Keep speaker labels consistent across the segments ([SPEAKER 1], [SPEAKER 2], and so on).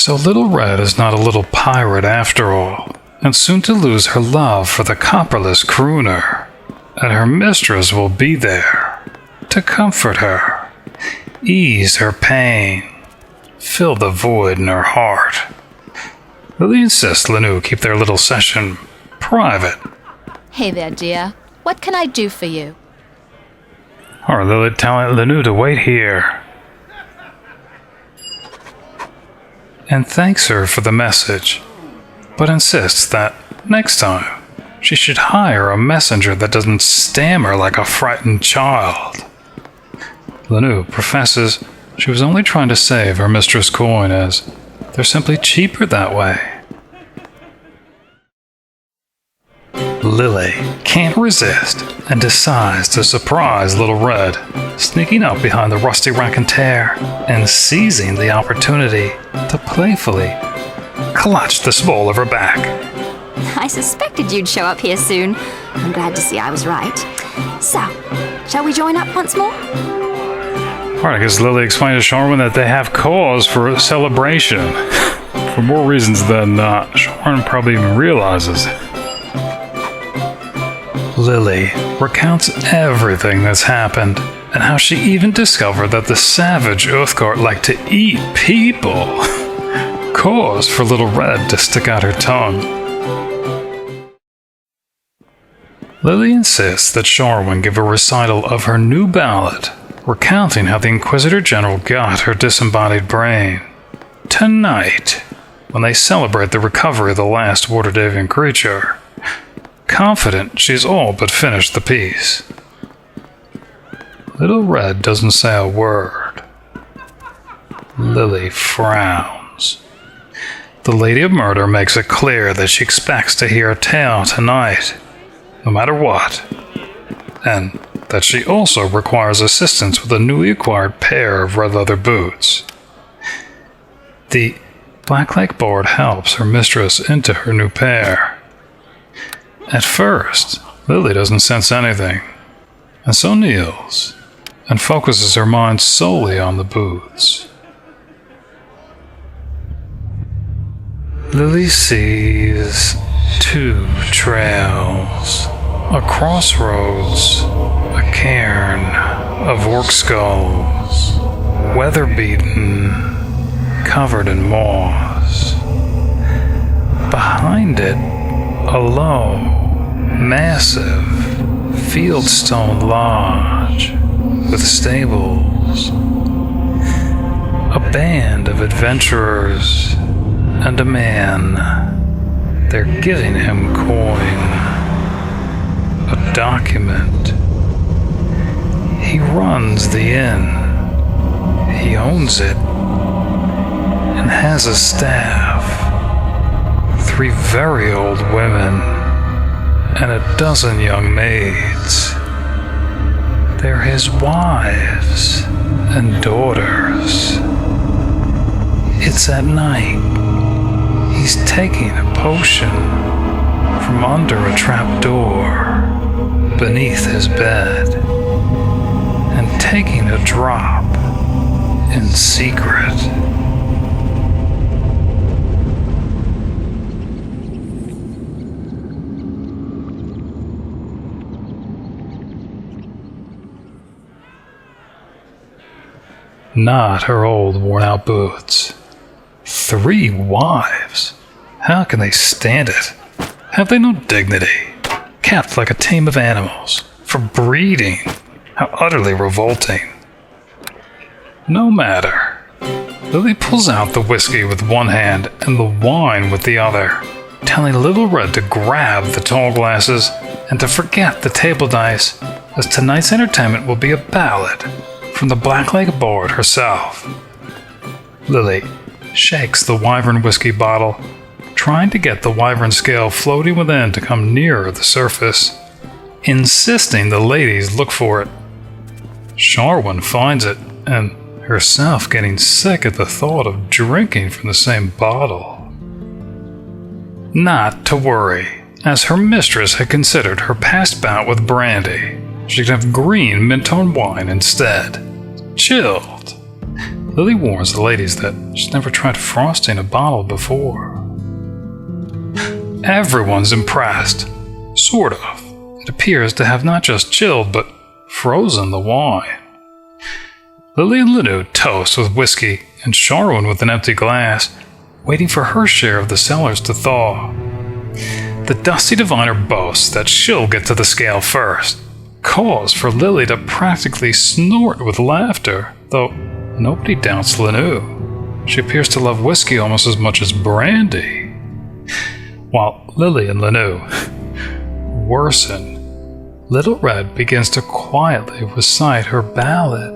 [SPEAKER 1] So Little Red is not a little pirate after all, and soon to lose her love for the copperless crooner. And her mistress will be there to comfort her, ease her pain, fill the void in her heart. Lilly insists Linu keep their little session private.
[SPEAKER 2] Hey there, dear. What can I do for you?
[SPEAKER 1] Or Lilly telling Linu to wait here, and thanks her for the message, but insists that next time she should hire a messenger that doesn't stammer like a frightened child. Linu professes she was only trying to save her mistress' coin, as they're simply cheaper that way. Lilly can't resist and decides to surprise Little Red, sneaking up behind the rusty raconteur and seizing the opportunity to playfully clutch the small of her back.
[SPEAKER 3] I suspected you'd show up here soon. I'm glad to see I was right. So, shall we join up once more?
[SPEAKER 1] Alright, I guess Lilly explained to Sharwyn that they have cause for a celebration. For more reasons than Sharwyn probably even realizes. Lilly recounts everything that's happened, and how she even discovered that the savage Uthgard liked to eat people. Cause for Little Red to stick out her tongue. Lilly insists that Sharwyn give a recital of her new ballad, recounting how the Inquisitor General got her disembodied brain. Tonight, when they celebrate the recovery of the last Waterdhavian creature, confident she's all but finished the piece. Little Red doesn't say a word. Lilly frowns. The Lady of Murder makes it clear that she expects to hear a tale tonight, no matter what, and that she also requires assistance with a newly acquired pair of red leather boots. The Blacklake Bard helps her mistress into her new pair. At first, Lilly doesn't sense anything, and so kneels and focuses her mind solely on the boots. Lilly sees two trails, a crossroads, a cairn of orc skulls, weather-beaten, covered in moss. Behind it, a low, massive fieldstone lodge with stables, a band of adventurers, and a man. They're giving him coin, a document. He runs the inn. He owns it and has a staff. 3 very old women and a dozen young maids. They're his wives and daughters. It's at night. He's taking a potion from under a trapdoor beneath his bed and taking a drop in secret. Not her old worn-out boots. 3 wives? How can they stand it? Have they no dignity? Kept like a team of animals, for breeding. How utterly revolting. No matter. Lilly pulls out the whiskey with one hand and the wine with the other, telling Little Red to grab the tall glasses and to forget the table dice, as tonight's entertainment will be a ballad from the Blacklake Bard herself. Lilly shakes the Wyvern Whiskey bottle, trying to get the Wyvern scale floating within to come nearer the surface, insisting the ladies look for it. Sharwyn finds it, and herself getting sick at the thought of drinking from the same bottle. Not to worry, as her mistress had considered her past bout with brandy. She could have green Mintarn Wine instead. Chilled. Lilly warns the ladies that she's never tried frosting a bottle before. Everyone's impressed. Sort of. It appears to have not just chilled, but frozen the wine. Lilly and Linu toast with whiskey, and Sharwyn with an empty glass, waiting for her share of the cellars to thaw. The dusty diviner boasts that she'll get to the scale first, cause for Lilly to practically snort with laughter, though nobody doubts Linu. She appears to love whiskey almost as much as brandy. While Lilly and Linu worsen, Little Red begins to quietly recite her ballad.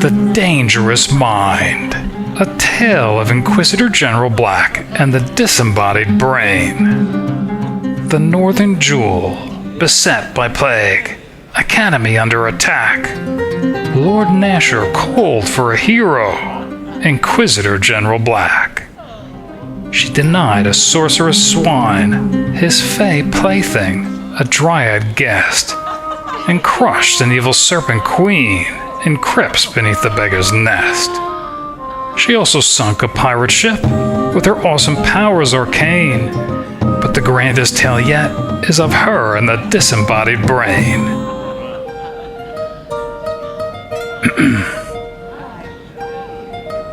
[SPEAKER 1] The Dangerous Mind, a tale of Inquisitor General Black and the disembodied brain. The Northern Jewel, beset by plague, Academy under attack, Lord Nasher called for a hero, Inquisitor General Black. She denied a sorcerous swine, his fey plaything, a dryad guest, and crushed an evil serpent queen in crypts beneath the beggar's nest. She also sunk a pirate ship with her awesome powers arcane, but the grandest tale yet is of her and the disembodied brain.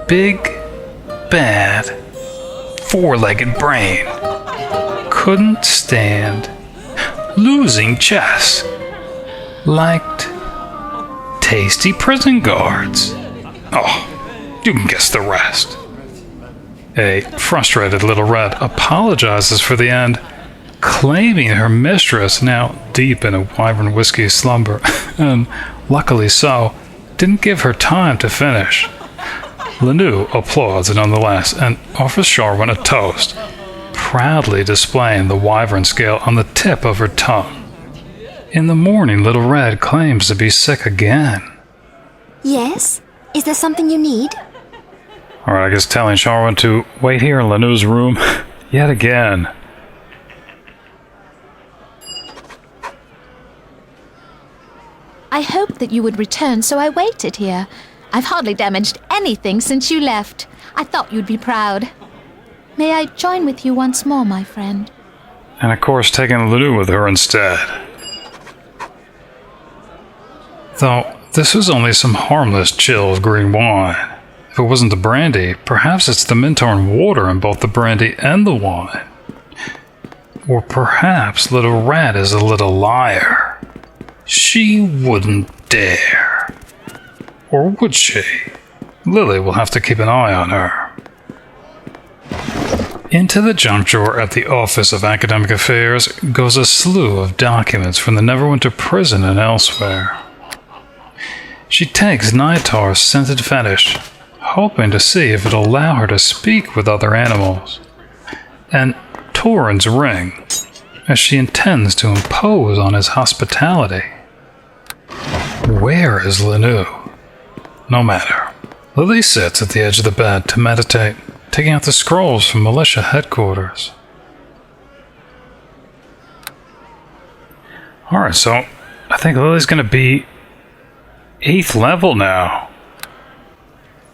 [SPEAKER 1] Big, bad, four-legged brain couldn't stand losing chess, liked tasty prison guards. Oh, you can guess the rest. A frustrated Little Red apologizes for the end, claiming her mistress, now deep in a Wyvern Whiskey slumber, and luckily so, didn't give her time to finish. Linu applauds nonetheless and offers Sharwyn a toast, proudly displaying the Wyvern scale on the tip of her tongue. In the morning, Little Red claims to be sick again.
[SPEAKER 3] Yes? Is there something you need?
[SPEAKER 1] Alright, I guess telling Sharwyn to wait here in Linu's room yet again.
[SPEAKER 2] I hoped that you would return, so I waited here. I've hardly damaged anything since you left. I thought you'd be proud. May I join with you once more, my friend?
[SPEAKER 1] And of course taking Linu with her instead. Though, this was only some harmless chill of green wine. If it wasn't the brandy, perhaps it's the Mintarn water in both the brandy and the wine. Or perhaps Little Red is a little liar. She wouldn't dare. Or would she? Lilly will have to keep an eye on her. Into the junk drawer at the Office of Academic Affairs goes a slew of documents from the Neverwinter prison and elsewhere. She takes Naitar's scented fetish, hoping to see if it'll allow her to speak with other animals, and Torin's ring, as she intends to impose on his hospitality. Where is Linu? No matter. Lilly sits at the edge of the bed to meditate, taking out the scrolls from militia headquarters. Alright, so I think Lilly's going to be 8th level now.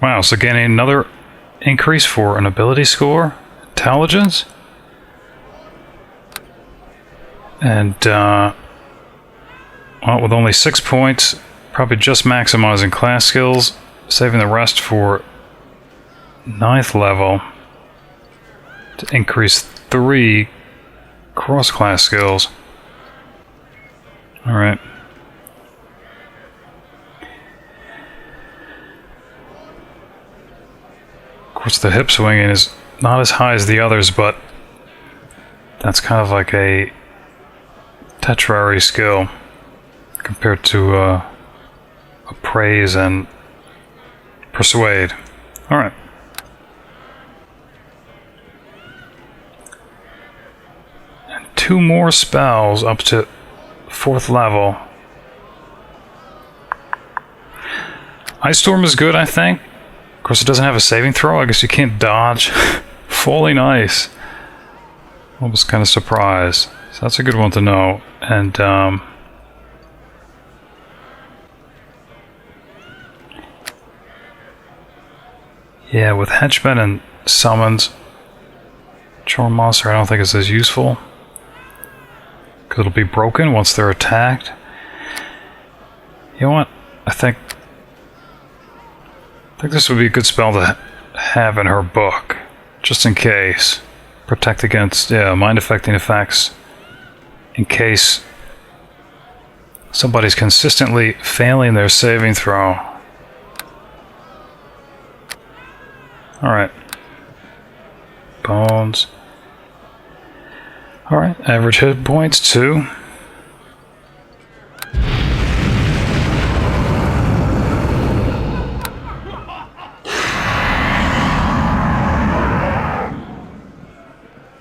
[SPEAKER 1] Wow, so getting another increase for an ability score, intelligence, and well, with only 6 points, probably just maximizing class skills, saving the rest for 9th level to increase 3 cross-class skills. Alright. Of course, the hip swinging is not as high as the others, but that's kind of like a tertiary skill compared to appraise and persuade. Alright. And 2 more spells up to 4th level. Ice Storm is good, I think. Of course, it doesn't have a saving throw. I guess you can't dodge falling ice. I was kind of surprised. So that's a good one to know. And Yeah, with henchmen and summons, Charm Monster I don't think is as useful. Because it'll be broken once they're attacked. You know what? I think this would be a good spell to have in her book. Just in case. Protect against mind-affecting effects. In case somebody's consistently failing their saving throw. Alright. Bones. Alright, average hit points 2.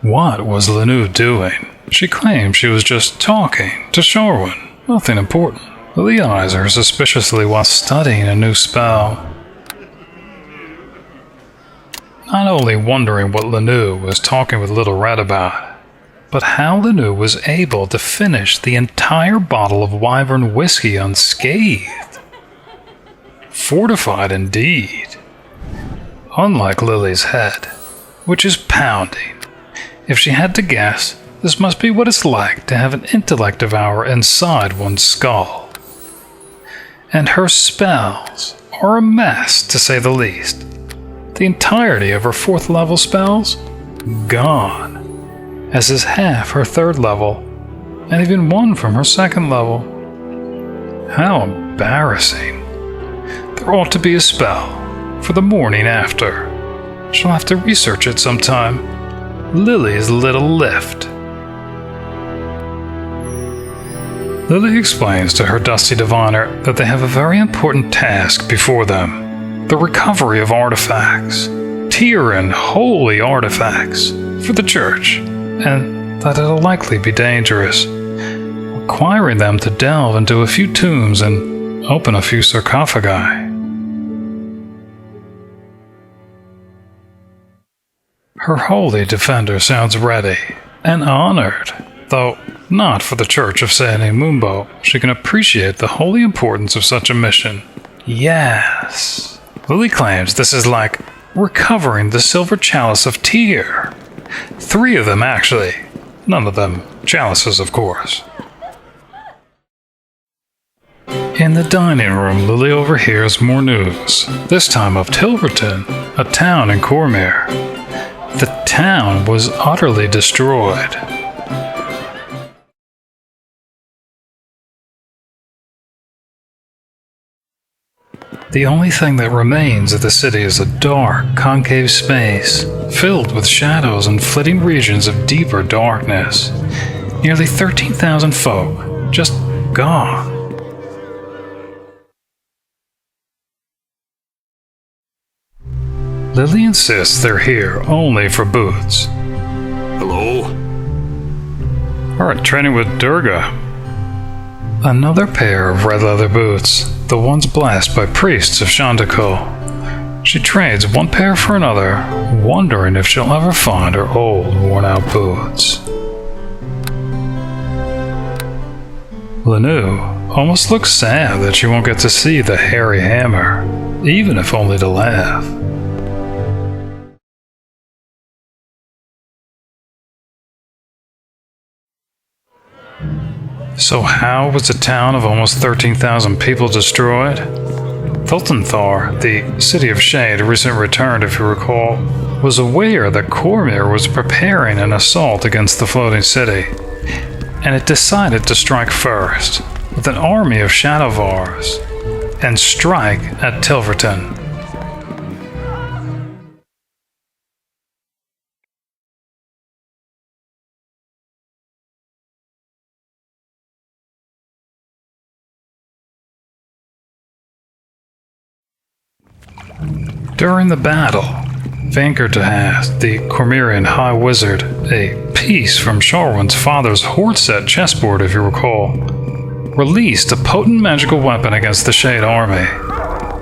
[SPEAKER 1] What was Linu doing? She claimed she was just talking to Sharwyn. Nothing important. Lilly eyes her suspiciously while studying a new spell. Not only wondering what Linu was talking with Little Red about, but how Linu was able to finish the entire bottle of Wyvern Whiskey unscathed. Fortified indeed. Unlike Lily's head, which is pounding. If she had to guess, this must be what it's like to have an intellect devourer inside one's skull. And her spells are a mess, to say the least. The entirety of her 4th level spells? Gone. As is half her 3rd level, and even one from her 2nd level. How embarrassing. There ought to be a spell for the morning after. She'll have to research it sometime. Lily's little lift. Lilly explains to her dusty diviner that they have a very important task before them. The recovery of artifacts. Tyran holy artifacts for the church, and that it'll likely be dangerous, requiring them to delve into a few tombs and open a few sarcophagi. Her holy defender sounds ready and honored, though not for the Church of Sani Mumbo. She can appreciate the holy importance of such a mission. Yes. Lilly claims this is like recovering the silver chalice of Tyr. 3 of them, actually. None of them chalices, of course. In the dining room, Lilly overhears more news, this time of Tilverton, a town in Cormyr. The town was utterly destroyed. The only thing that remains of the city is a dark, concave space, filled with shadows and flitting regions of deeper darkness. Nearly 13,000 folk, just gone. Lilly insists they're here only for Boots.
[SPEAKER 4] Hello?
[SPEAKER 1] Alright, training with Durga. Another pair of red leather boots, the ones blessed by priests of Shandakul. She trades one pair for another, wondering if she'll ever find her old, worn-out boots. Linu almost looks sad that she won't get to see the hairy hammer, even if only to laugh. So how was a town of almost 13,000 people destroyed? Thultanthar, the City of Shade, recent returned, if you recall, was aware that Cormyr was preparing an assault against the floating city, and it decided to strike first, with an army of Shadowvars, and strike at Tilverton. During the battle, Vankertahast, the Cormyrian High Wizard, a piece from Sharwyn's father's hoard-set chessboard if you recall, released a potent magical weapon against the Shade Army.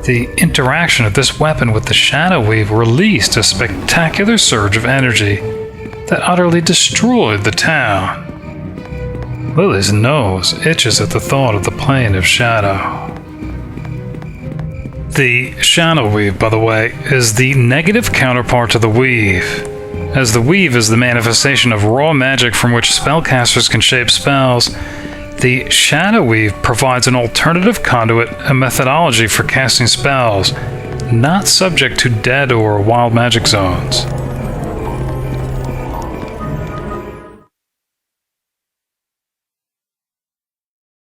[SPEAKER 1] The interaction of this weapon with the Shadow Weave released a spectacular surge of energy that utterly destroyed the town. Lily's nose itches at the thought of the plane of shadow. The Shadow Weave, by the way, is the negative counterpart to the Weave, as the Weave is the manifestation of raw magic from which spellcasters can shape spells. The Shadow Weave provides an alternative conduit and methodology for casting spells, not subject to dead or wild magic zones.